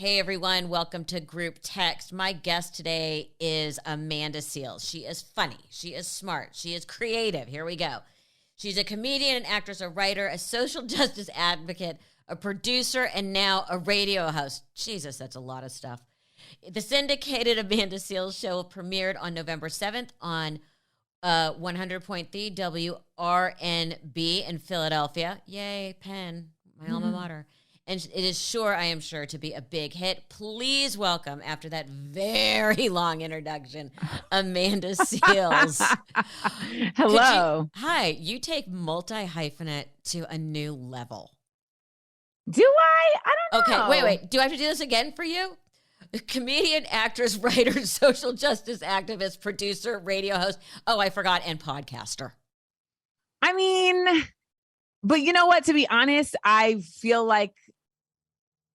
Hey everyone, welcome to Group Text. My guest today is Amanda Seales. She is funny, she is smart, she is creative. Here we go. She's a comedian, an actress, a writer, a social justice advocate, a producer, and now a radio host. Jesus, that's a lot of stuff. The syndicated Amanda Seales show premiered on November 7th on 100.3 WRNB in Philadelphia. Yay, Penn, my alma mater. And it is sure, I am sure, to be a big hit. Please welcome, after that very long introduction, Amanda Seales. Hello. Hi, you take multi-hyphenate to a new level. Do I don't know. Okay, wait. Do I have to do this again for you? Comedian, actress, writer, social justice activist, producer, radio host. Oh, I forgot, and podcaster. I mean, but you know what? To be honest, I feel like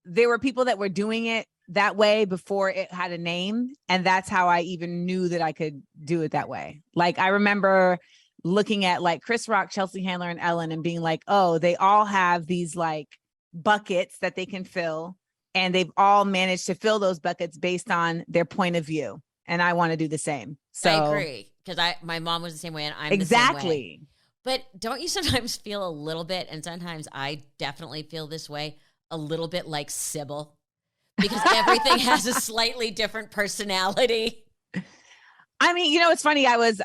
there were people that were doing it that way before it had a name. And that's how I even knew that I could do it that way. Like, I remember looking at like Chris Rock, Chelsea Handler, and Ellen and being like, oh, they all have these like buckets that they can fill. And they've all managed to fill those buckets based on their point of view. And I want to do the same. So I agree. Because my mom was the same way and I'm exactly. the same way. But don't you sometimes feel a little bit, and sometimes I definitely feel this way, a little bit like Sybil? Because everything has a slightly different personality. I mean, you know, it's funny. I was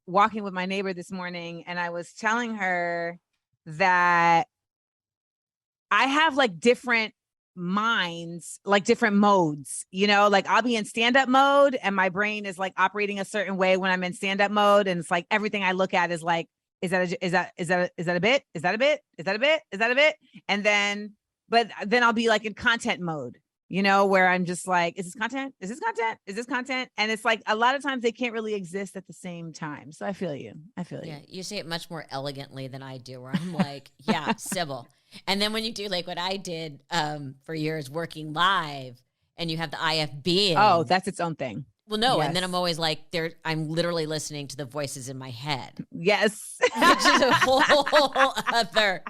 walking with my neighbor this morning and I was telling her that I have like different minds, like different modes, you know, like I'll be in stand-up mode and my brain is like operating a certain way when I'm in stand-up mode. And it's like, everything I look at is like, is that a bit? Is that a bit? Is that a bit? Is that a bit? And then, but then I'll be like in content mode, you know, where I'm just like, is this content? Is this content? Is this content? And it's like, a lot of times they can't really exist at the same time. So I feel you. Yeah. You say it much more elegantly than I do, where I'm like, yeah, Sybil. And then when you do like what I did for years, working live, and you have the IFB. Oh, that's its own thing. Well, no. Yes. And then I'm always like, I'm literally listening to the voices in my head. Yes. Which is a whole other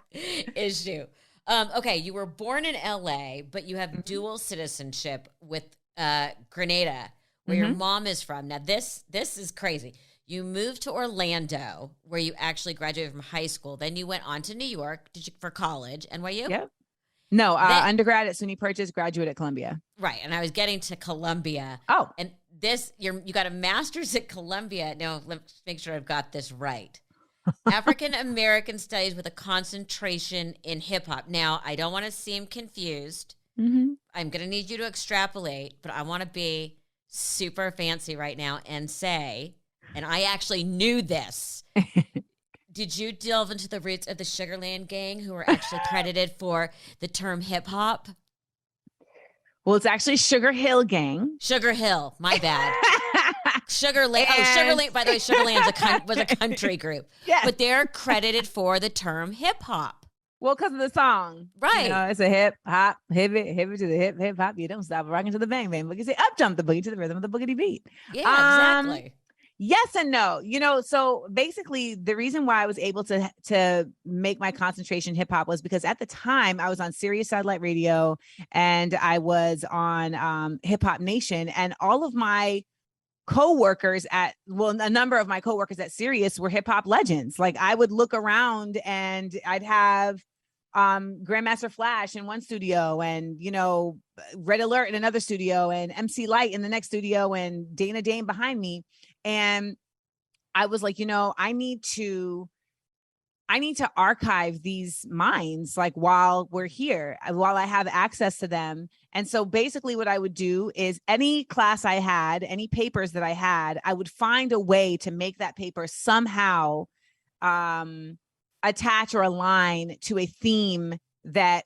issue. Okay. You were born in LA, but you have dual citizenship with Grenada, where your mom is from. Now this is crazy. You moved to Orlando, where you actually graduated from high school. Then you went on to New York for college. NYU? Yep. No, undergrad at SUNY Purchase, graduate at Columbia. Right. And I was getting to Columbia. Oh. And you got a master's at Columbia. No, let's make sure I've got this right. African American Studies with a concentration in hip hop. Now, I don't want to seem confused. I'm going to need you to extrapolate, but I want to be super fancy right now and say, and I actually knew this. Did you delve into the roots of the Sugarland Gang, who are actually credited for the term hip hop? Well, it's actually Sugar Hill Gang. Sugar Hill, my bad. Sugarland. Oh, Sugarland. By the way, Sugarland was a country group. Yes. But they're credited for the term hip hop. Well, because of the song. Right. You know, it's a hip hop, hip it to the hip hop. You don't stop rocking to the bang bang boogie. Say up jump the boogie to the rhythm of the boogity beat. Yeah, exactly. Yes and no. You know, so basically the reason why I was able to make my concentration hip hop was because at the time I was on Sirius Satellite Radio and I was on Hip Hop Nation, and all of my coworkers a number of my coworkers at Sirius were hip hop legends. Like, I would look around and I'd have Grandmaster Flash in one studio, and, you know, Red Alert in another studio, and MC Light in the next studio, and Dana Dane behind me. And I was like, you know, I need to archive these minds, like, while we're here, while I have access to them. And so basically what I would do is any class I had, any papers that I had, I would find a way to make that paper somehow attach or align to a theme that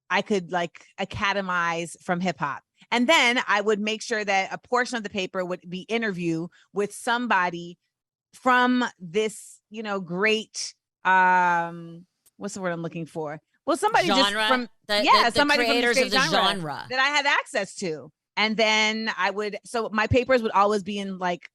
I could like academize from hip hop. And then I would make sure that a portion of the paper would be interview with somebody from this, you know, great, what's the word I'm looking for? Well, somebody genre, just from, the somebody creators from of the genre that I had access to. And then so my papers would always be in like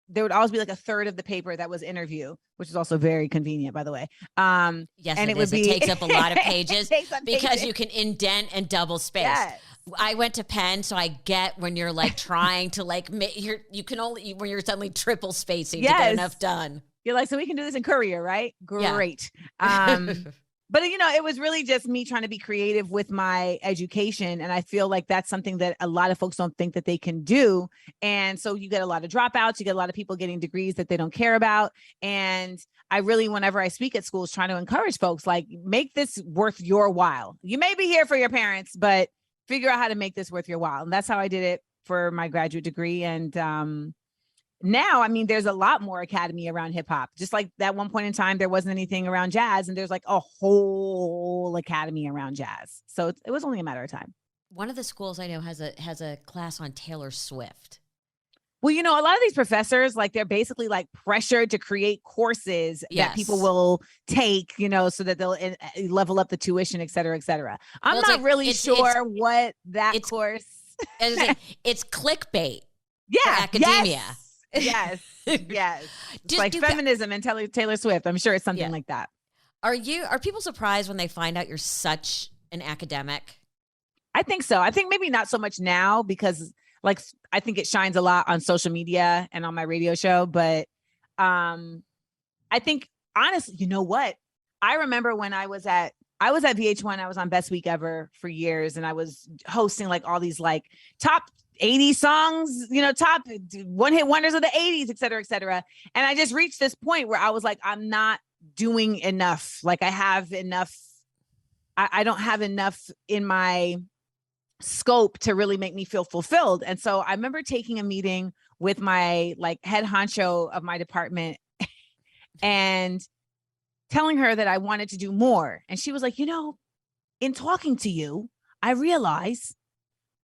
there would always be like a third of the paper that was interview, which is also very convenient, by the way. Yes, and it is. It takes up a lot of pages because you can indent and double space. Yes. I went to Penn, so I get when you're like trying to like, you can only, when you're suddenly triple spacing to get enough done. You're like, so we can do this in Courier, right? Great. Yeah. But, it was really just me trying to be creative with my education. And I feel like that's something that a lot of folks don't think that they can do. And so you get a lot of dropouts, you get a lot of people getting degrees that they don't care about. And I really, whenever I speak at schools, trying to encourage folks, like, make this worth your while. You may be here for your parents, but figure out how to make this worth your while. And that's how I did it for my graduate degree. And now, I mean, there's a lot more academy around hip hop. Just like that one point in time, there wasn't anything around jazz, and there's like a whole academy around jazz. So it was only a matter of time. One of the schools I know has a class on Taylor Swift. Well, a lot of these professors, like, they're basically like pressured to create courses that people will take, so that they'll level up the tuition, et cetera, et cetera. I'm not really sure what that course. It's clickbait. Yeah, for academia. Yes. It's like feminism and Taylor Swift. I'm sure it's something like that. Are people surprised when they find out you're such an academic? I think so. I think maybe not so much now because, like, I think it shines a lot on social media and on my radio show. But I think, honestly, you know what? I remember when I was at VH1, I was on Best Week Ever for years, and I was hosting like all these like top 80 songs, top one-hit wonders of the 80s, et cetera, et cetera. And I just reached this point where I was like, I'm not doing enough. Like, I have enough. I don't have enough in my scope to really make me feel fulfilled. And so I remember taking a meeting with my like head honcho of my department and telling her that I wanted to do more. And she was like, in talking to you, I realize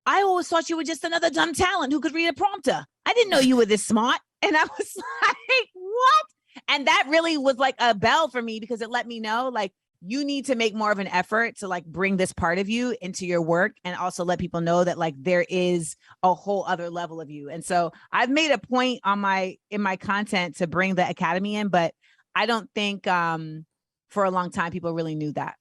I always thought you were just another dumb talent who could read a prompter. I didn't know you were this smart. And I was like, what? And that really was like a bell for me, because it let me know, like, you need to make more of an effort to like bring this part of you into your work, and also let people know that like there is a whole other level of you. And so I've made a point in my content to bring the academy in, but I don't think for a long time people really knew that.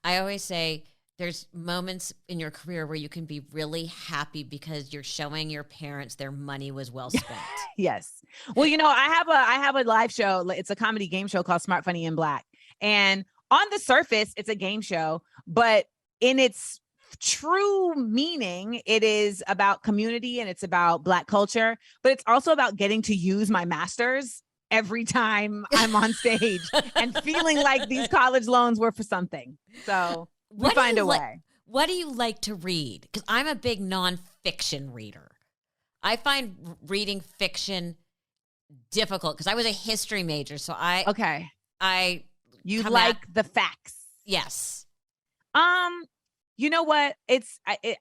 I always say there's moments in your career where you can be really happy because you're showing your parents their money was well spent. Yes. Well, I have a live show. It's a comedy game show called Smart, Funny, and Black. And on the surface, it's a game show, but in its true meaning, it is about community and it's about Black culture, but it's also about getting to use my masters every time I'm on stage and feeling like these college loans were for something. So we find a way. What do you like to read? Because I'm a big nonfiction reader. I find reading fiction difficult because I was a history major. So you like the facts. Yes. You know what?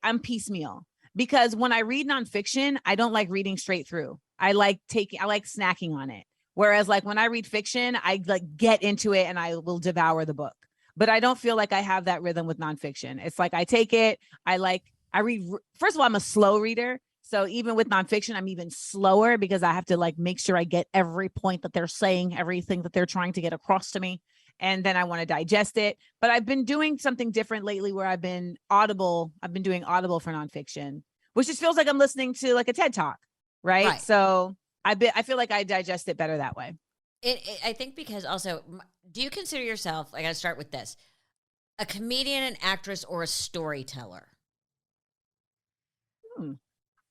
I'm piecemeal, because when I read nonfiction, I don't like reading straight through. I like snacking on it. Whereas like when I read fiction, I like get into it and I will devour the book. But I don't feel like I have that rhythm with nonfiction. It's like I take it, I read. First of all, I'm a slow reader. So even with nonfiction, I'm even slower because I have to like make sure I get every point that they're saying, everything that they're trying to get across to me. And then I want to digest it. But I've been doing something different lately where I've been doing Audible for nonfiction, which just feels like I'm listening to like a TED Talk. Right. So I feel like I digest it better that way. I think because also, do you consider yourself, I got to start with this, a comedian, an actress, or a storyteller?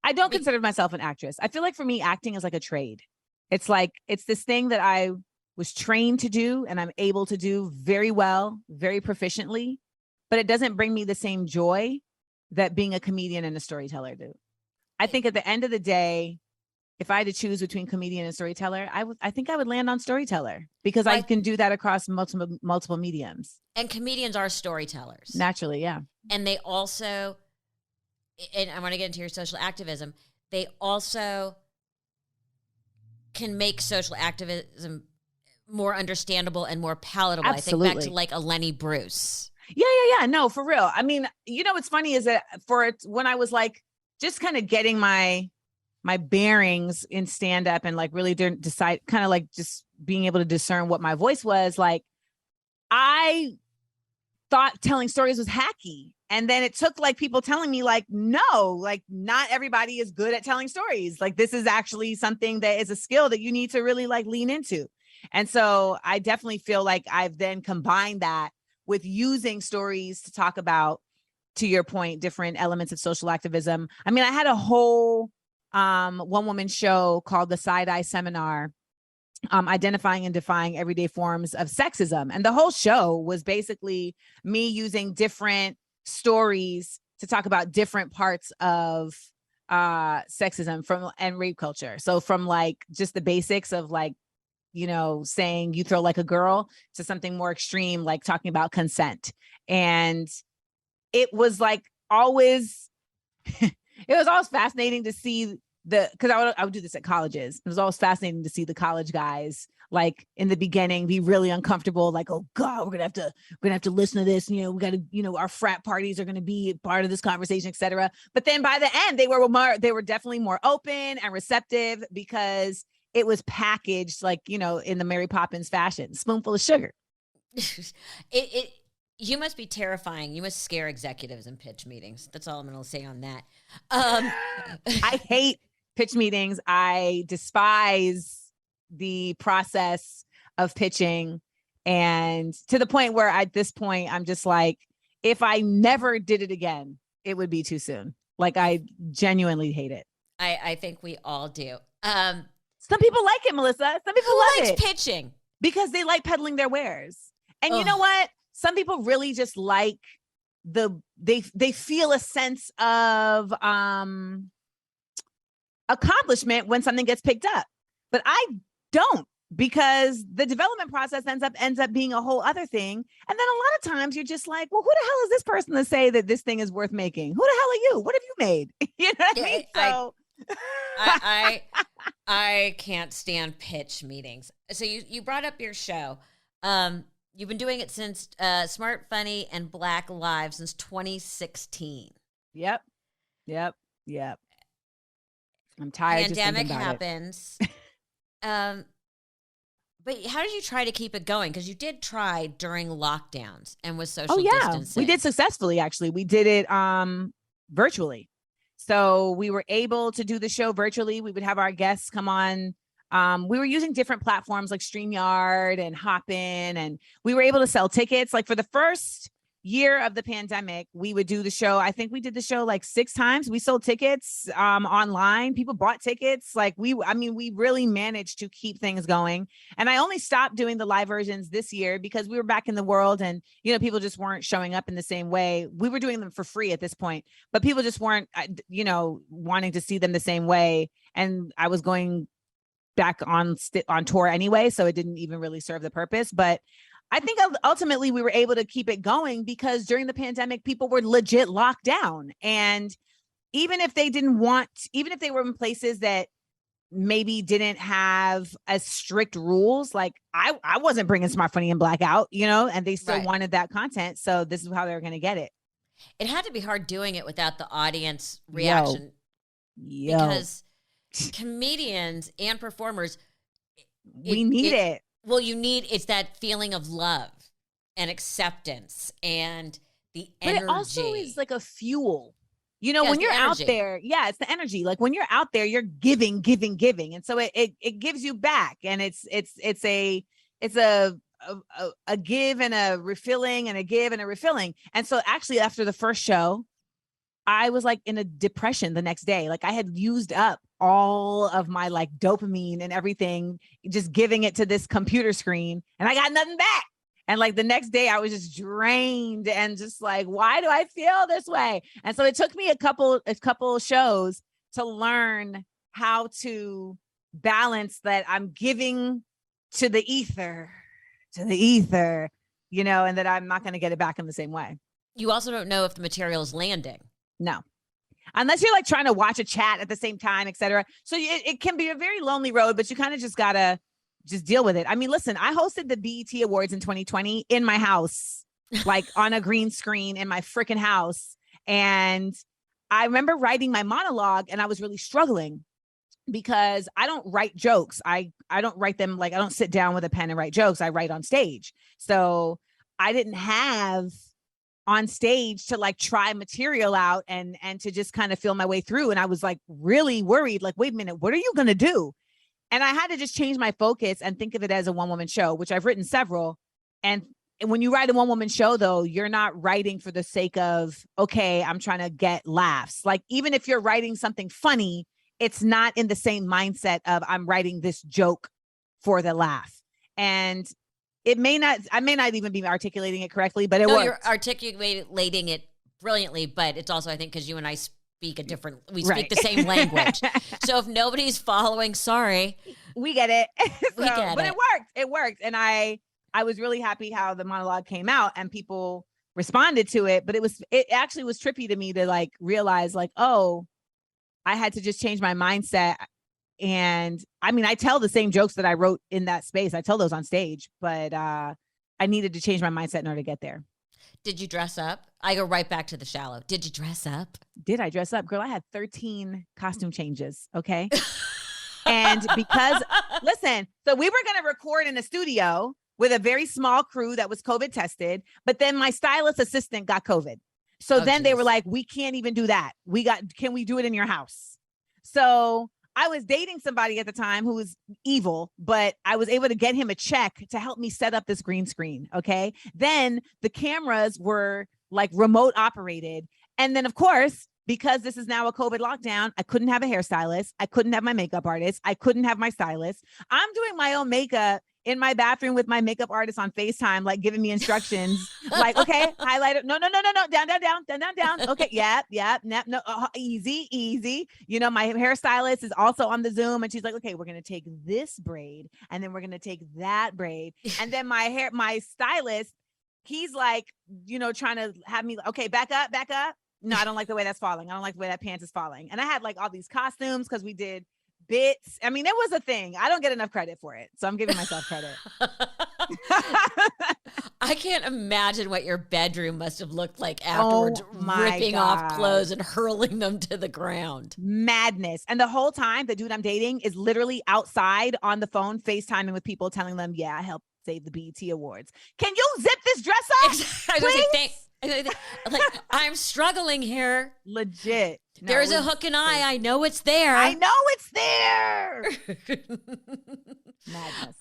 I don't consider myself an actress. I feel like for me, acting is like a trade. It's like, it's this thing that I was trained to do and I'm able to do very well, very proficiently, but it doesn't bring me the same joy that being a comedian and a storyteller do. I think at the end of the day, if I had to choose between comedian and storyteller, I think I would land on storyteller, because I can do that across multiple mediums. And comedians are storytellers. Naturally, yeah. And they also, and I want to get into your social activism, they also can make social activism more understandable and more palatable. Absolutely. I think back to like a Lenny Bruce. Yeah. No, for real. I mean, what's funny is that when I was like just kind of getting my my bearings in stand up and like really decide, kind of like just being able to discern what my voice was, like I thought telling stories was hacky. And then it took like people telling me like, no, like not everybody is good at telling stories. Like this is actually something that is a skill that you need to really like lean into. And so I definitely feel like I've then combined that with using stories to talk about, to your point, different elements of social activism. I mean, I had a whole one woman show called the Side Eye Seminar, identifying and defying everyday forms of sexism. And the whole show was basically me using different stories to talk about different parts of sexism and rape culture. So from like just the basics of like, you know, saying you throw like a girl to something more extreme, like talking about consent. And it was like always, it was always fascinating to see because I would do this at colleges. It was always fascinating to see the college guys like in the beginning be really uncomfortable, like, oh God, we're gonna have to listen to this. You know, we gotta, you know, our frat parties are gonna be part of this conversation, etc. But then by the end, they were definitely more open and receptive because it was packaged like, you know, in the Mary Poppins fashion, spoonful of sugar. You must be terrifying. You must scare executives in pitch meetings. That's all I'm going to say on that. I hate pitch meetings. I despise the process of pitching. And to the point where at this point, I'm just like, if I never did it again, it would be too soon. Like I genuinely hate it. I think we all do. Some people like it, Melissa. Some people love it. Pitching? Because they like peddling their wares. And you know what? Some people really just like they feel a sense of accomplishment when something gets picked up. But I don't, because the development process ends up being a whole other thing. And then a lot of times you're just like, well, who the hell is this person to say that this thing is worth making? Who the hell are you? What have you made? You know what I mean? So I can't stand pitch meetings. So you brought up your show. You've been doing it since Smart, Funny, and Black Live since 2016. Yep. I'm tired. Pandemic happens. But how did you try to keep it going? Because you did try during lockdowns and with social distancing. We did successfully, actually. We did it virtually. So we were able to do the show virtually. We would have our guests come on. We were using different platforms like StreamYard and Hopin, and we were able to sell tickets. Like for the first year of the pandemic, we would do the show. I think we did the show like 6 times. We sold tickets online. People bought tickets. Like we really managed to keep things going. And I only stopped doing the live versions this year because we were back in the world and, you know, people just weren't showing up in the same way. We were doing them for free at this point, but people just weren't, you know, wanting to see them the same way. And I was going back on tour anyway, so it didn't even really serve the purpose. But I think ultimately we were able to keep it going because during the pandemic, people were legit locked down. And even if they were in places that maybe didn't have as strict rules, like I wasn't bringing Smart, Funny, and Black out, you know, and they still wanted that content. So this is how they were going to get it. It had to be hard doing it without the audience reaction. Because comedians and performers, we need it. Well, it's that feeling of love and acceptance and the energy. But it also is like a fuel. You know, when you're out there, it's the energy. Like when you're out there, you're giving. And so it gives you back. And it's a give and a refilling and a give and a refilling. And so actually after the first show, I was like in a depression the next day. Like I had used up all of my like dopamine and everything, just giving it to this computer screen, and I got nothing back. And like the next day I was just drained and just like, why do I feel this way? And so it took me a couple shows to learn how to balance that I'm giving to the ether, you know, and that I'm not going to get it back in the same way. You also don't know if the material is landing. No, unless you're like trying to watch a chat at the same time, etc. So it can be a very lonely road, but you kind of just gotta just deal with it. I mean, listen, I hosted the BET Awards in 2020 in my house, like on a green screen in my freaking house. And I remember writing my monologue and I was really struggling. because I don't write jokes. I don't write them, like I don't sit down with a pen and write jokes. I write on stage. So I didn't have on stage to like try material out and to just kind of feel my way through. And I was like really worried, like, wait a minute, what are you going to do? And I had to just change my focus and think of it as a one-woman show, which I've written several. And when you write a one-woman show, though, you're not writing for the sake of, okay, I'm trying to get laughs. Like, even if you're writing something funny, it's not in the same mindset of I'm writing this joke for the laugh. And I may not even be articulating it correctly, but it works. You're articulating it brilliantly, but it's also, I think, because you and I speak speak the same language. So if nobody's following, sorry. We get it. But it worked. And I was really happy how the monologue came out and people responded to it, but it actually was trippy to me to like realize like, oh, I had to just change my mindset. And I mean, I tell the same jokes that I wrote in that space. I tell those on stage, but I needed to change my mindset in order to get there. Did you dress up? I go right back to the shallow. Did you dress up? Did I dress up? Girl, I had 13 costume changes. Okay. And because, listen, so we were going to record in a studio with a very small crew that was COVID tested, but then my stylist assistant got COVID. So then they were like, we can't even do that. Can we do it in your house? So I was dating somebody at the time who was evil, but I was able to get him a check to help me set up this green screen. Okay. Then the cameras were like remote operated. And then of course, because this is now a COVID lockdown, I couldn't have a hairstylist. I couldn't have my makeup artist. I couldn't have my stylist. I'm doing my own makeup in my bathroom with my makeup artist on FaceTime, like giving me instructions, like, okay, highlighter. No, down. Okay. Yeah. No, easy. You know, my hairstylist is also on the Zoom and she's like, okay, we're going to take this braid and then we're going to take that braid. And then my stylist, he's like, you know, trying to have me, okay, back up. No, I don't like the way that's falling. I don't like the way that pants is falling. And I had like all these costumes because we did bits. I mean, it was a thing. I don't get enough credit for it. So I'm giving myself credit. I can't imagine what your bedroom must have looked like afterwards, ripping off clothes and hurling them to the ground. Madness. And the whole time, the dude I'm dating is literally outside on the phone, FaceTiming with people, telling them, yeah, I helped save the BET Awards. Can you zip this dress up? Like, I'm struggling here. Legit. No, there's a hook and eye. I know it's there. Madness.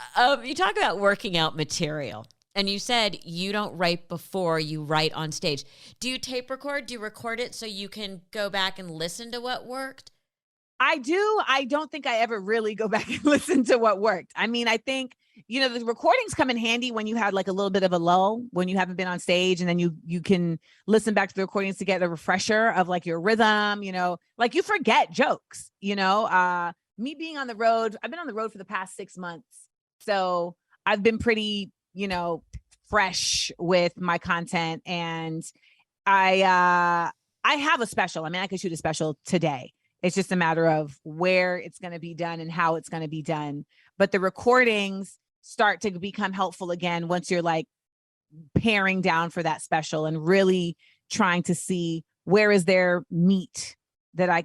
You talk about working out material, and you said you don't write before you write on stage. Do you tape record? Do you record it so you can go back and listen to what worked? I do. I don't think I ever really go back and listen to what worked. I mean, I think, you know, the recordings come in handy when you had like a little bit of a lull, when you haven't been on stage, and then you can listen back to the recordings to get a refresher of like your rhythm, you know, like you forget jokes, you know, me being on the road, I've been on the road for the past 6 months. So I've been pretty, you know, fresh with my content, and I have a special. I mean, I could shoot a special today. It's just a matter of where it's going to be done and how it's going to be done. But the recordings start to become helpful again once you're like paring down for that special and really trying to see where is there meat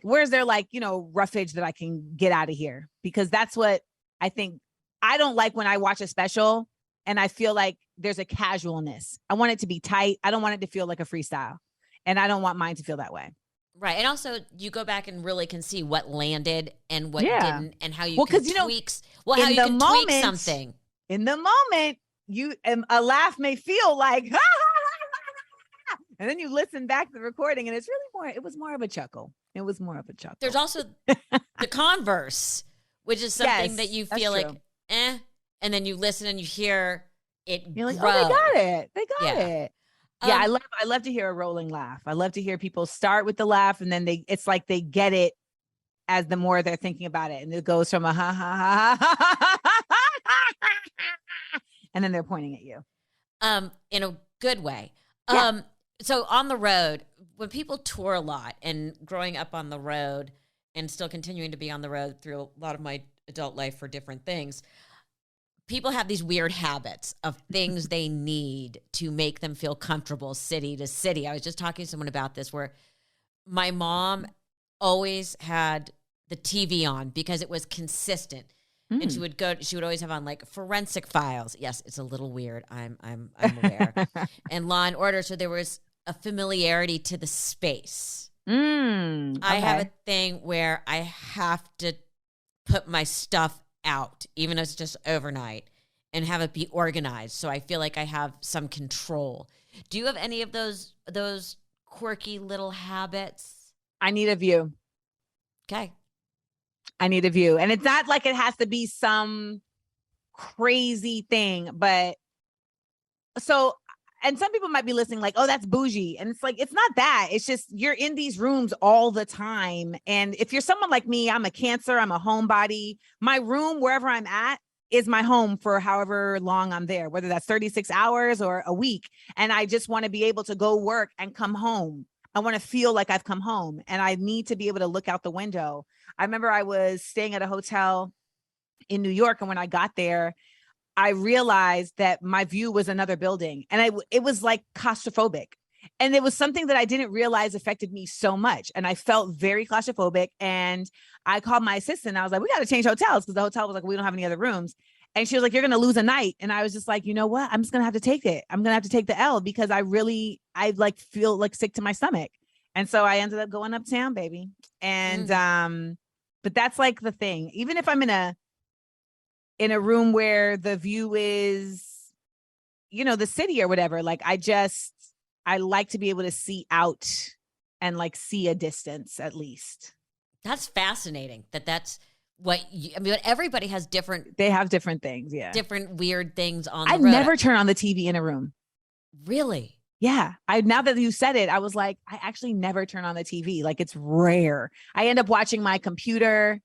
where's there like, you know, roughage that I can get out of here? Because that's what I think. I don't like when I watch a special and I feel like there's a casualness. I want it to be tight. I don't want it to feel like a freestyle. And I don't want mine to feel that way. Right. And also you go back and really can see what landed and what didn't, and how you can tweak something. In the moment, a laugh may feel like, and then you listen back to the recording and it was more of a chuckle. There's also the converse, which is something that you feel like, and then you listen and you hear it. You're like, oh, they got it. Yeah, I love to hear a rolling laugh. I love to hear people start with the laugh and then it's like they get it as the more they're thinking about it. And it goes from a ha ha ha ha ha and then they're pointing at you. In a good way. Yeah. So on the road, when people tour a lot, and growing up on the road and still continuing to be on the road through a lot of my adult life for different things, people have these weird habits of things they need to make them feel comfortable city to city. I was just talking to someone about this, where my mom always had the TV on because it was consistent. And she would always have on like Forensic Files. Yes, it's a little weird. I'm aware. And Law and Order. So there was a familiarity to the space. Okay. I have a thing where I have to put my stuff out, even if it's just overnight, and have it be organized. So I feel like I have some control. Do you have any of those quirky little habits? I need a view. Okay. I need a view. And it's not like it has to be some crazy thing, but so, and some people might be listening like, oh, that's bougie. And it's like, it's not that. It's just, you're in these rooms all the time. And if you're someone like me, I'm a Cancer, I'm a homebody. My room, wherever I'm at, is my home for however long I'm there, whether that's 36 hours or a week. And I just want to be able to go work and come home. I want to feel like I've come home, and I need to be able to look out the window. I remember I was staying at a hotel in New York, and when I got there, I realized that my view was another building, and it was like claustrophobic. And it was something that I didn't realize affected me so much. And I felt very claustrophobic. And I called my assistant. I was like, we got to change hotels, because the hotel was like, we don't have any other rooms. And she was like, you're going to lose a night. And I was just like, you know what? I'm just going to have to take it. I'm going to have to take the L, because I like feel like sick to my stomach. And so I ended up going uptown, baby. And, but that's like the thing. Even if I'm in a room where the view is, the city or whatever, like I like to be able to see out and like see a distance at least. That's fascinating. That's what but everybody has different. They have different things. Yeah. Different weird things on the I road. never turn on the TV in a room. Really? Yeah. Now that you said it, I was like, I actually never turn on the TV. Like, it's rare. I end up watching my computer.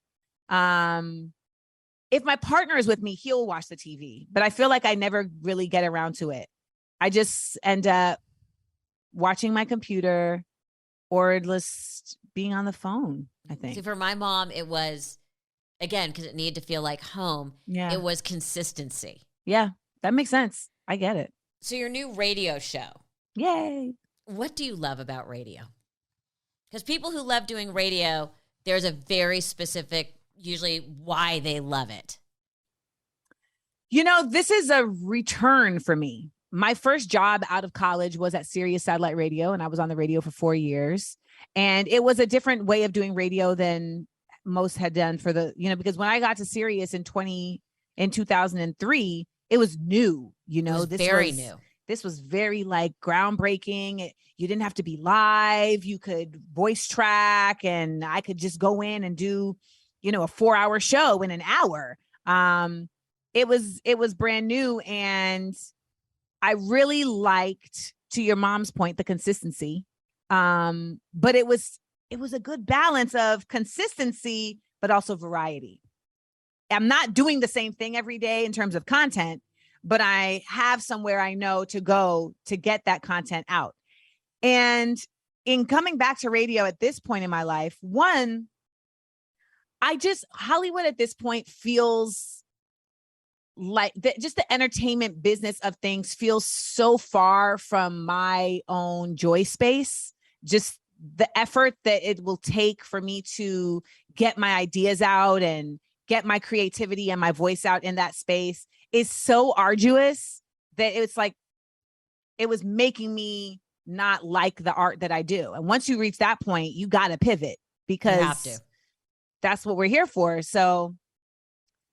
If my partner is with me, he'll watch the TV, but I feel like I never really get around to it. I just end up watching my computer or just being on the phone, I think. See, for my mom, it was, again, because it needed to feel like home. Yeah. It was consistency. Yeah, that makes sense. I get it. So your new radio show. Yay. What do you love about radio? Because people who love doing radio, there's a very specific, usually why they love it. This is a return for me. My first job out of college was at Sirius Satellite Radio, and I was on the radio for 4 years. And it was a different way of doing radio than most had done for because when I got to Sirius in 2003, it was new, new. This was very like groundbreaking. You didn't have to be live. You could voice track, and I could just go in and do, a 4-hour show in an hour. It was brand new. And I really liked, to your mom's point, the consistency. But it was a good balance of consistency, but also variety. I'm not doing the same thing every day in terms of content, but I have somewhere I know to go to get that content out. And in coming back to radio at this point in my life, Hollywood at this point feels like just the entertainment business of things feels so far from my own joy space. Just the effort that it will take for me to get my ideas out and get my creativity and my voice out in that space is so arduous that it's like, it was making me not like the art that I do. And once you reach that point, you got to pivot, because that's what we're here for. So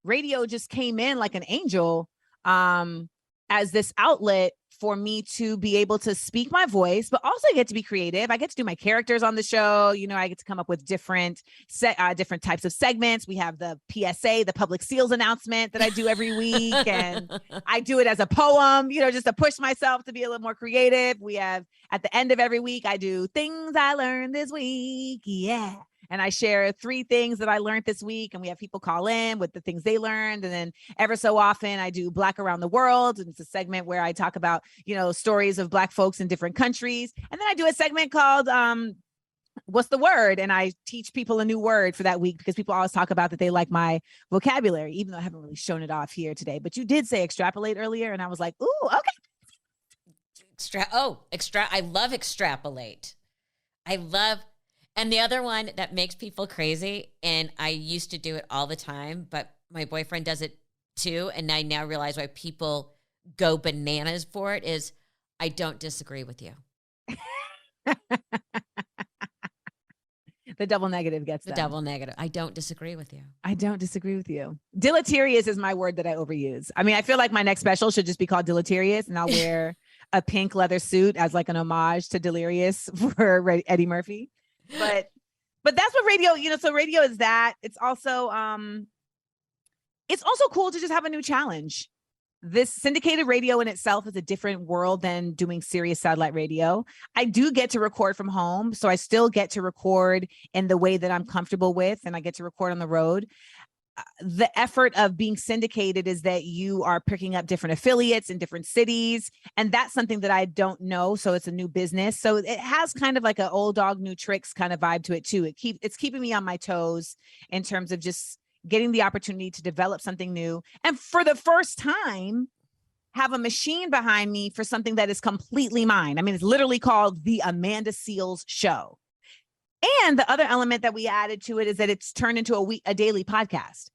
radio just came in like an angel, as this outlet for me to be able to speak my voice, but also I get to be creative. I get to do my characters on the show. I get to come up with different types of segments. We have the PSA, the public seals announcement that I do every week. And I do it as a poem, just to push myself to be a little more creative. We have, at the end of every week, I do things I learned this week. Yeah. And I share 3 things that I learned this week, and we have people call in with the things they learned. And then ever so often I do Black Around the World. And it's a segment where I talk about, stories of Black folks in different countries. And then I do a segment called, What's the Word? And I teach people a new word for that week, because people always talk about that they like my vocabulary, even though I haven't really shown it off here today. But you did say extrapolate earlier, and I was like, ooh, okay. I love extrapolate. And the other one that makes people crazy, and I used to do it all the time, but my boyfriend does it too, and I now realize why people go bananas for it, is I don't disagree with you. The double negative gets the them. double negative. I don't disagree with you. I don't disagree with you. Deleterious is my word that I overuse. I mean, I feel like my next special should just be called Deleterious, and I'll wear a pink leather suit as like an homage to Delirious for Eddie Murphy. But that's what radio, so radio is that. It's also cool to just have a new challenge. This syndicated radio in itself is a different world than doing serious satellite radio. I do get to record from home, so I still get to record in the way that I'm comfortable with, and I get to record on the road. The effort of being syndicated is that you are picking up different affiliates in different cities, and that's something that I don't know, so it's a new business. So it has kind of like an old dog, new tricks kind of vibe to it too. It's keeping me on my toes in terms of just getting the opportunity to develop something new. And for the first time, have a machine behind me for something that is completely mine. I mean, it's literally called The Amanda Seales Show. And the other element that we added to it is that it's turned into a daily podcast.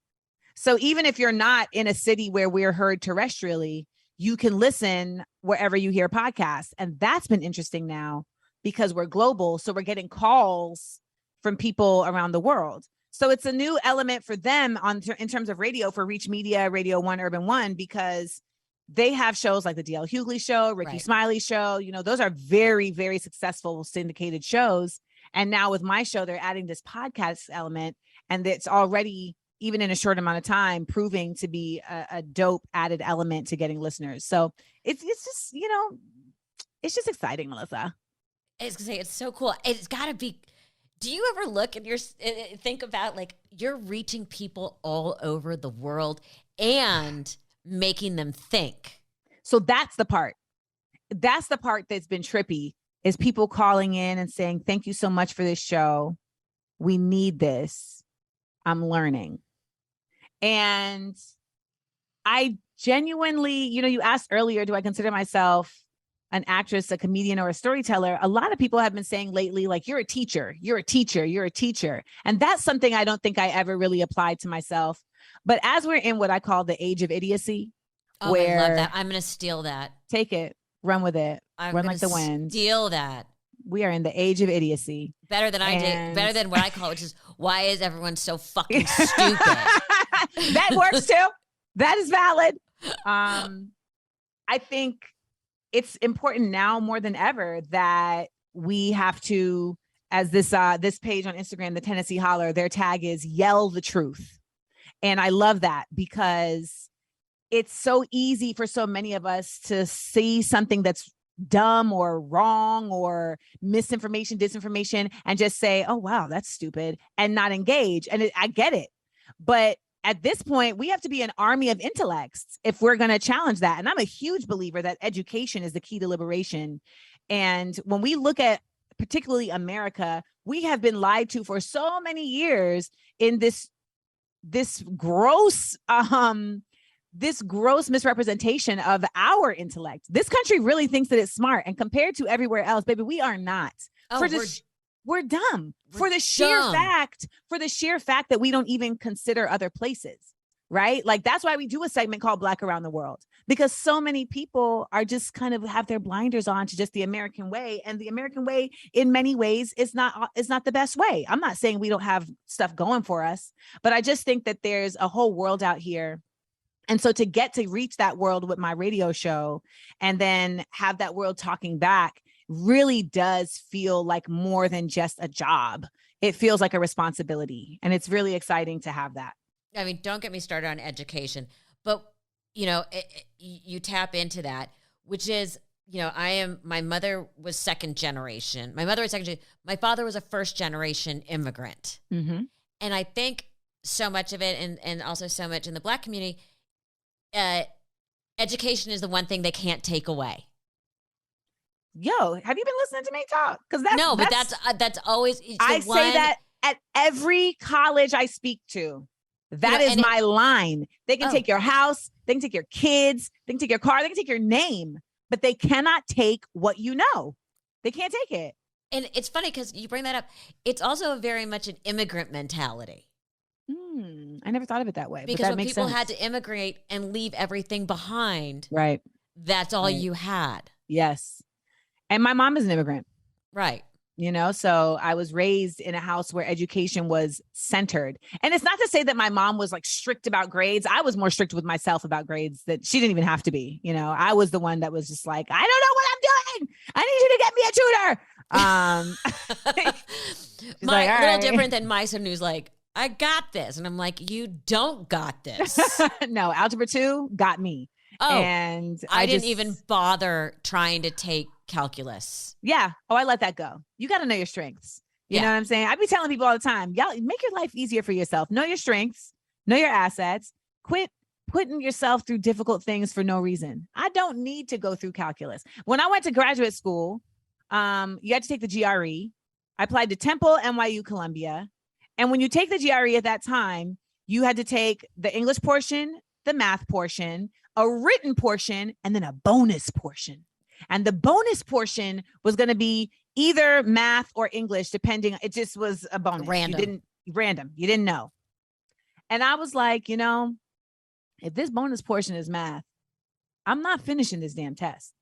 So even if you're not in a city where we're heard terrestrially, you can listen wherever you hear podcasts. And that's been interesting now because we're global. So we're getting calls from people around the world. So it's a new element for them in terms of radio, for Reach Media, Radio 1, Urban 1, because they have shows like the D.L. Hughley Show, Ricky Smiley Show. Those are very, very successful syndicated shows. And now with my show, they're adding this podcast element, and it's already, even in a short amount of time, proving to be a dope added element to getting listeners. So it's just, it's just exciting, Melissa. I was gonna say, it's so cool. It's got to be. Do you ever look and think about like you're reaching people all over the world and making them think? So that's the part. That's the part that's been trippy, is people calling in and saying, thank you so much for this show. We need this. I'm learning. And I genuinely, you asked earlier, do I consider myself an actress, a comedian, or a storyteller? A lot of people have been saying lately, like, you're a teacher, you're a teacher, you're a teacher. And that's something I don't think I ever really applied to myself. But as we're in what I call the age of idiocy, where I love that. I'm going to steal that. Take it, run with it, run like the wind. Steal that. We are in the age of idiocy. Better than I did. Better than what I call it, which is, why is everyone so fucking stupid? That works too. That is valid. I think it's important now more than ever that we have to, as this page on Instagram, the Tennessee Holler, their tag is yell the truth. And I love that because it's so easy for so many of us to see something that's dumb or wrong or misinformation, disinformation, and just say, oh, wow, that's stupid, and not engage. And I get it. But at this point, we have to be an army of intellects if we're going to challenge that. And I'm a huge believer that education is the key to liberation. And when we look at particularly America, we have been lied to for so many years in this gross misrepresentation of our intellect. This country really thinks that it's smart, and compared to everywhere else, baby, we are not. We're dumb. For the sheer fact that we don't even consider other places, right? Like, that's why we do a segment called Black Around the World, because so many people are just kind of have their blinders on to just the American way. And the American way in many ways is not the best way. I'm not saying we don't have stuff going for us, but I just think that there's a whole world out here. And so to get to reach that world with my radio show and then have that world talking back really does feel like more than just a job. It feels like a responsibility. And it's really exciting to have that. I mean, don't get me started on education, but you tap into that, which is, my mother was second generation. My mother was second generation. My father was a first generation immigrant. Mm-hmm. And I think so much of it, and also so much in the Black community, education is the one thing they can't take away. Yo, have you been listening to me talk? Because that's always. I say that at every college I speak to. That is my line. They can take your house, they can take your kids, they can take your car, they can take your name, but they cannot take what you know. They can't take it. And it's funny because you bring that up. It's also very much an immigrant mentality. I never thought of it that way. Because but that when makes people sense. had to immigrate and leave everything behind, Right. that's all you had. Yes. And my mom is an immigrant. Right. So I was raised in a house where education was centered. And it's not to say that my mom was like strict about grades. I was more strict with myself about grades that she didn't even have to be. I was the one that was just like, I don't know what I'm doing. I need you to get me a tutor. Little different than my son who's like, I got this. And I'm like, you don't got this. No, algebra 2 got me. Oh, and I didn't even bother trying to take calculus. Yeah. Oh, I let that go. You got to know your strengths. You know what I'm saying? I be telling people all the time, y'all make your life easier for yourself. Know your strengths, know your assets, quit putting yourself through difficult things for no reason. I don't need to go through calculus. When I went to graduate school, you had to take the GRE. I applied to Temple, NYU, Columbia. And when you take the GRE at that time, you had to take the English portion, the math portion, a written portion, and then a bonus portion. And the bonus portion was going to be either math or English, depending. It just was a bonus. Random. You didn't know. And I was like, if this bonus portion is math, I'm not finishing this damn test.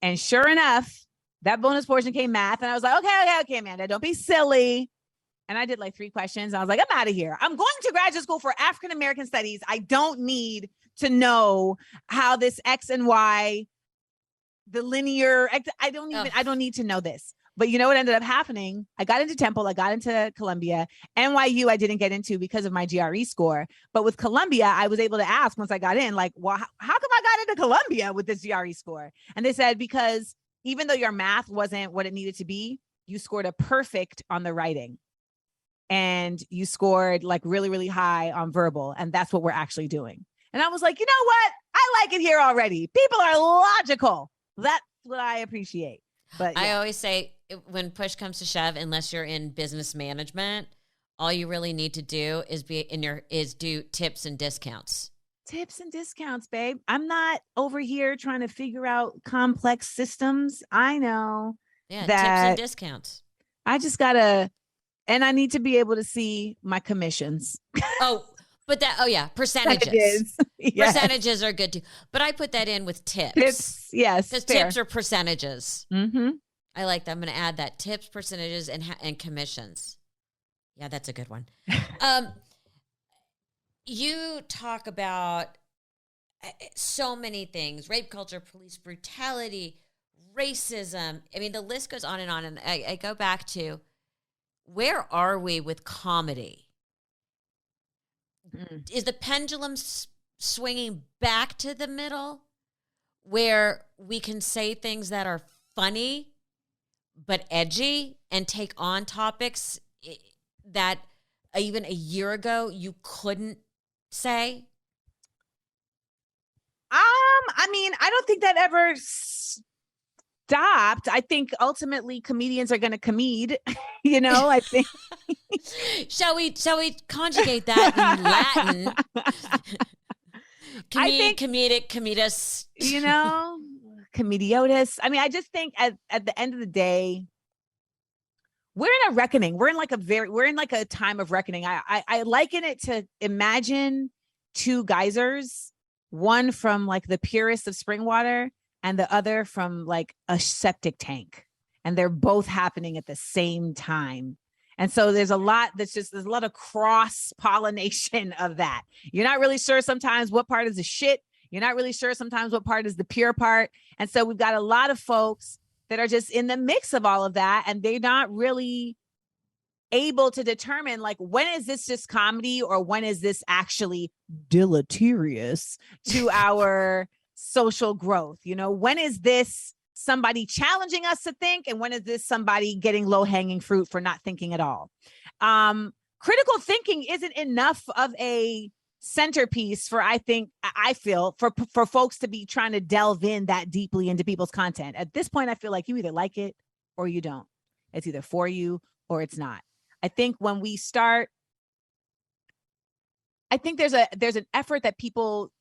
And sure enough, that bonus portion came math. And I was like, okay, Amanda, don't be silly. And I did like 3 questions. I was like, I'm out of here. I'm going to graduate school for African-American studies. I don't need to know how this X and Y, the linear, I don't need to know this. But you know what ended up happening? I got into Temple, I got into Columbia. NYU I didn't get into because of my GRE score. But with Columbia, I was able to ask once I got in, like, well, how come I got into Columbia with this GRE score? And they said, because even though your math wasn't what it needed to be, you scored a perfect on the writing. And you scored like really, really high on verbal. And that's what we're actually doing. And I was like, you know what? I like it here already. People are logical. That's what I appreciate. But I always say when push comes to shove, unless you're in business management, all you really need to do is do tips and discounts. Tips and discounts, babe. I'm not over here trying to figure out complex systems. I know that tips and discounts. I just gotta, and I need to be able to see my commissions. Percentages. Yes. Percentages are good too. But I put that in with tips. Tips, yes. Because tips are percentages. Mm-hmm. I like that. I'm going to add that. Tips, percentages, and commissions. Yeah, that's a good one. You talk about so many things. Rape culture, police brutality, racism. I mean, the list goes on. And I go back to, where are we with comedy? Is the pendulum swinging back to the middle where we can say things that are funny but edgy and take on topics that even a year ago you couldn't say? I mean, I don't think that ever stopped. I think ultimately comedians are going to comede, I think. Shall we conjugate that in Latin? Comedic, comedus. Comediotis. I mean, I just think at the end of the day, we're in a reckoning. We're in like a time of reckoning. I liken it to, imagine 2 geysers, one from like the purest of spring water and the other from like a septic tank. And they're both happening at the same time. And so there's a lot of cross pollination of that. You're not really sure sometimes what part is the shit. You're not really sure sometimes what part is the pure part. And so we've got a lot of folks that are just in the mix of all of that. And they're not really able to determine, like, when is this just comedy or when is this actually deleterious to our social growth? When is this somebody challenging us to think, and when is this somebody getting low-hanging fruit for not thinking at all? Critical thinking isn't enough of a centerpiece I feel for folks to be trying to delve in that deeply into people's content. At this point, I feel like you either like it or you don't. It's either for you or it's not. I think when we start, I think there's an effort that people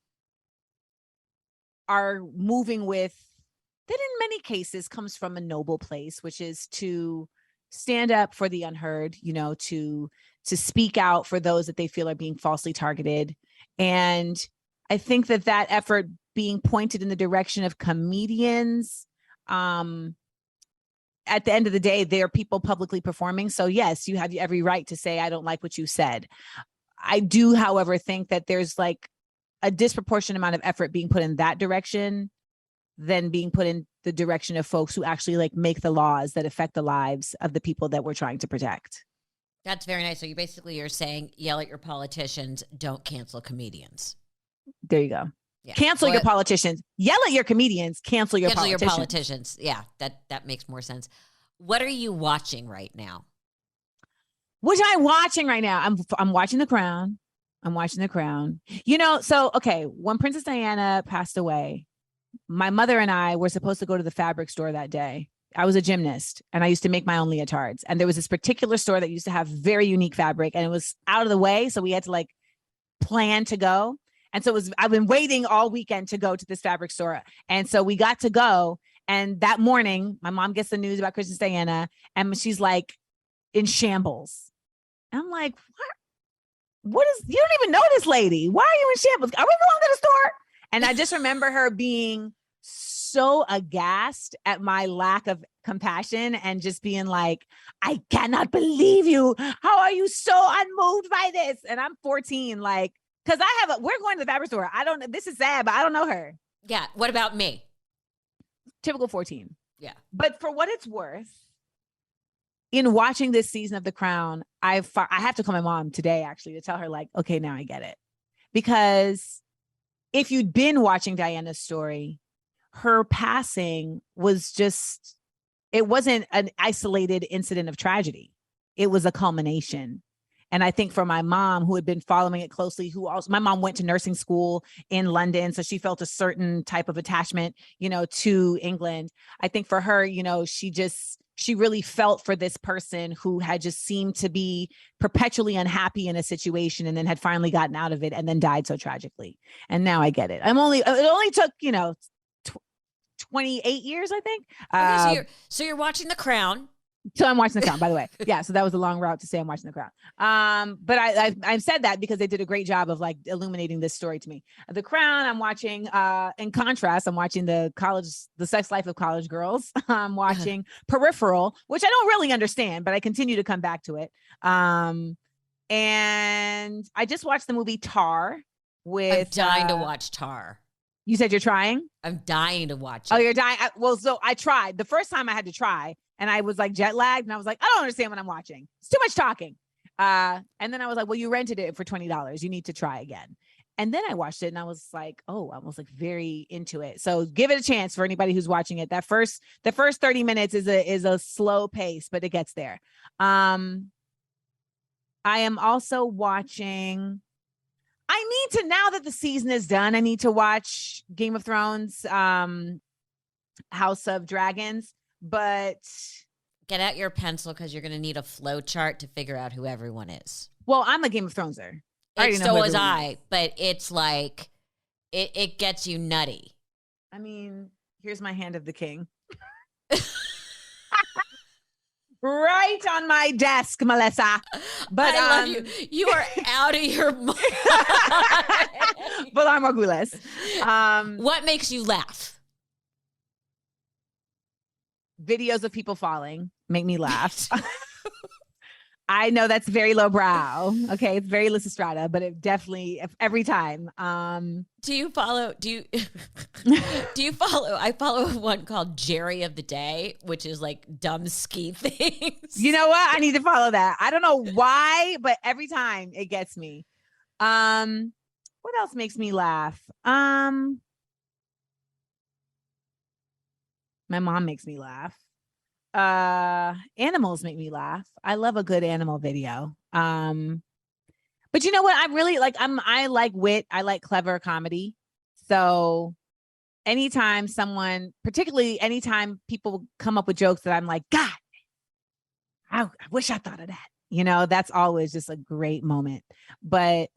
are moving with that in many cases comes from a noble place, which is to stand up for the unheard, to speak out for those that they feel are being falsely targeted. And I think that effort being pointed in the direction of comedians, at the end of the day, they are people publicly performing. So yes, you have every right to say, I don't like what you said. I do, however, think that there's like a disproportionate amount of effort being put in that direction than being put in the direction of folks who actually like make the laws that affect the lives of the people that we're trying to protect. That's very nice. So you're saying, yell at your politicians, don't cancel comedians. There you go. Yeah. Cancel your politicians. Yell at your comedians. Cancel your politicians. Yeah, that makes more sense. What are you watching right now? What am I watching right now? I'm watching The Crown. So okay, when Princess Diana passed away, my mother and I were supposed to go to the fabric store that day. I was a gymnast and I used to make my own leotards. And there was this particular store that used to have very unique fabric and it was out of the way. So we had to like plan to go. And so I've been waiting all weekend to go to this fabric store. And so we got to go. And that morning, my mom gets the news about Princess Diana and she's like in shambles. And I'm like, what is, you don't even know this lady. Why are you in shambles? Are we going to the store? And I just remember her being so aghast at my lack of compassion and just being like, I cannot believe you. How are you so unmoved by this? And I'm 14, like, because we're going to the fabric store. This is sad, but I don't know her. Yeah. What about me? Typical 14. Yeah. But for what it's worth, in watching this season of The Crown, I have to call my mom today, actually, to tell her like, okay, now I get it. Because if you'd been watching Diana's story, her passing was just, it wasn't an isolated incident of tragedy. It was a culmination. And I think for my mom, who had been following it closely, my mom went to nursing school in London. So she felt a certain type of attachment, to England. I think for her, she really felt for this person who had just seemed to be perpetually unhappy in a situation and then had finally gotten out of it and then died so tragically. And now I get it. It only took, 28 years, I think. Okay, so you're watching The Crown. So I'm watching The Crown, by the way. Yeah. So that was a long route to say I'm watching The Crown. But I've said that because they did a great job of like illuminating this story to me. The Crown, I'm watching, in contrast, I'm watching the sex life of college girls. I'm watching Peripheral, which I don't really understand, but I continue to come back to it. And I just watched the movie Tar with. I'm dying to watch Tar. You said you're trying? I'm dying to watch it. Oh, you're dying? So I tried. The first time I had to try. And I was like jet lagged and I was like, I don't understand what I'm watching. It's too much talking. And then I was like, well, you rented it for $20. You need to try again. And then I watched it and I was like, oh, I was like very into it. So give it a chance for anybody who's watching it. The first 30 minutes is a slow pace, but it gets there. I am also watching, I need to, now that the season is done, I need to watch Game of Thrones, House of Dragons. But get out your pencil because you're going to need a flow chart to figure out who everyone is. Well, I'm a Game of Throneser. So was I, but it's like it gets you nutty. I mean, here's my hand of the king. Right on my desk, Melissa. But I love you. You are out of your mind. But I'm Argules. What makes you laugh? Videos of people falling make me laugh. I know that's very lowbrow. Okay, it's very Lysistrata, but it definitely every time. Do you follow? I follow one called Jerry of the Day, which is like dumb ski things. You know what? I need to follow that. I don't know why, but every time it gets me. What else makes me laugh? My mom makes me laugh. Animals make me laugh. I love a good animal video. But you know what? I really like, I like wit. I like clever comedy. So anytime particularly anytime people come up with jokes that I'm like, God, I wish I thought of that. That's always just a great moment. But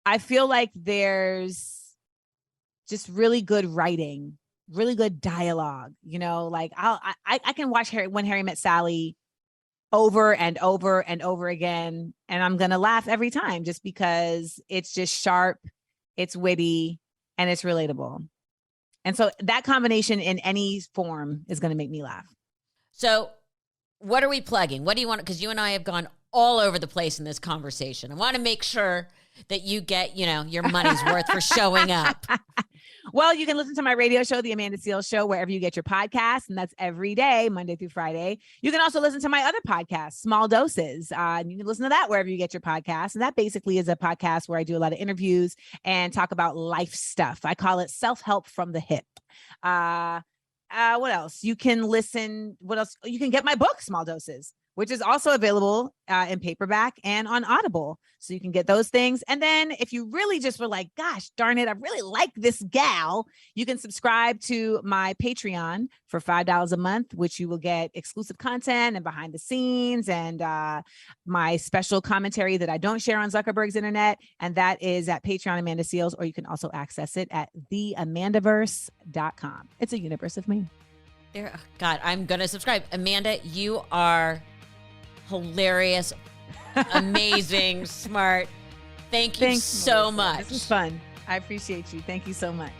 I feel like there's just really good writing, really good dialogue, like I can watch When Harry Met Sally over and over and over again. And I'm going to laugh every time just because it's just sharp, it's witty, and it's relatable. And so that combination in any form is going to make me laugh. So what are we plugging? What do you want? Because you and I have gone all over the place in this conversation. I want to make sure that you get, your money's worth for showing up. Well, you can listen to my radio show, The Amanda Seales Show, wherever you get your podcasts, and that's every day, Monday through Friday. You can also listen to my other podcast, Small Doses. You can listen to that wherever you get your podcasts. And that basically is a podcast where I do a lot of interviews and talk about life stuff. I call it self-help from the hip. What else? You can listen. What else? You can get my book, Small Doses, which is also available in paperback and on Audible. So you can get those things. And then if you really just were like, gosh, darn it, I really like this gal, you can subscribe to my Patreon for $5 a month, which you will get exclusive content and behind the scenes and my special commentary that I don't share on Zuckerberg's internet. And that is at Patreon Amanda Seales, or you can also access it at theamandaverse.com. It's a universe of me. God, I'm going to subscribe. Amanda, you are hilarious, amazing, smart. Thank you so much. This is fun. I appreciate you. Thank you so much.